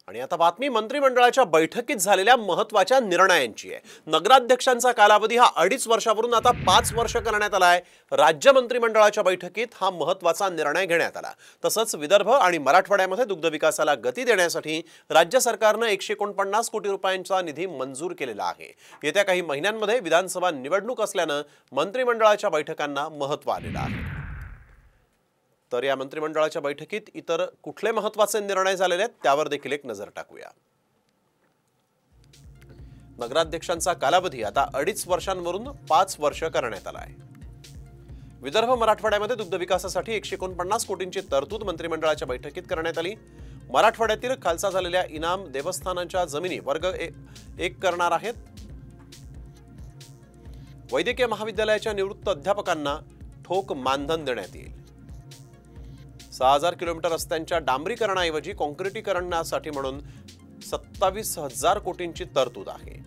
आणि आता बातमी मंत्रिमंडळाच्या बैठकीत झालेल्या महत्त्वाच्या निर्णयांची आहे। नगराध्यक्षांचा कालावधी हा 2.5 वर्षावरून आता 5 वर्ष करण्यात आला आहे। राज्य मंत्रिमंडळाच्या बैठकीत हा महत्त्वाचा निर्णय घेण्यात आला। तसंच विदर्भ आणि मराठवाड्यामध्ये दुग्ध विकासाला गती देण्यासाठी राज्य सरकारने 149 कोटी रुपयांचा निधी मंजूर केलेला आहे। येत्या काही महिन्यांमध्ये विधानसभा निवडणूक असल्याने मंत्रिमंडळाच्या बैठकांना महत्त्व आलेलं आहे। तर या मंत्रिमंडळाच्या बैठकीत इतर कुठले महत्त्वाचे निर्णय झालेले आहेत त्यावर देखील एक नजर टाकूया। नगराध्यक्षांचा कालावधी आता 2.5 वर्षांवरून 5 वर्ष करण्यात आला आहे। विदर्भ मराठवाड्यामध्ये दुग्ध विकासासाठी 149 कोटींची तरतूद मंत्रिमंडळाच्या बैठकीत करण्यात आली। मराठवाड्यातील खालसा झालेल्या इनाम देवस्थानांच्या जमिनी वर्ग 1 करणार आहेत। वैद्यकीय महाविद्यालयाच्या निवृत्त अध्यापकांना ठोक मानधन देण्यात येईल। 6000 किलोमीटर रस्त्यांच्या डांबरीकरणाऐवजी काँक्रिटीकरणासाठी म्हणून 27,000 कोटींची तरतूद आहे।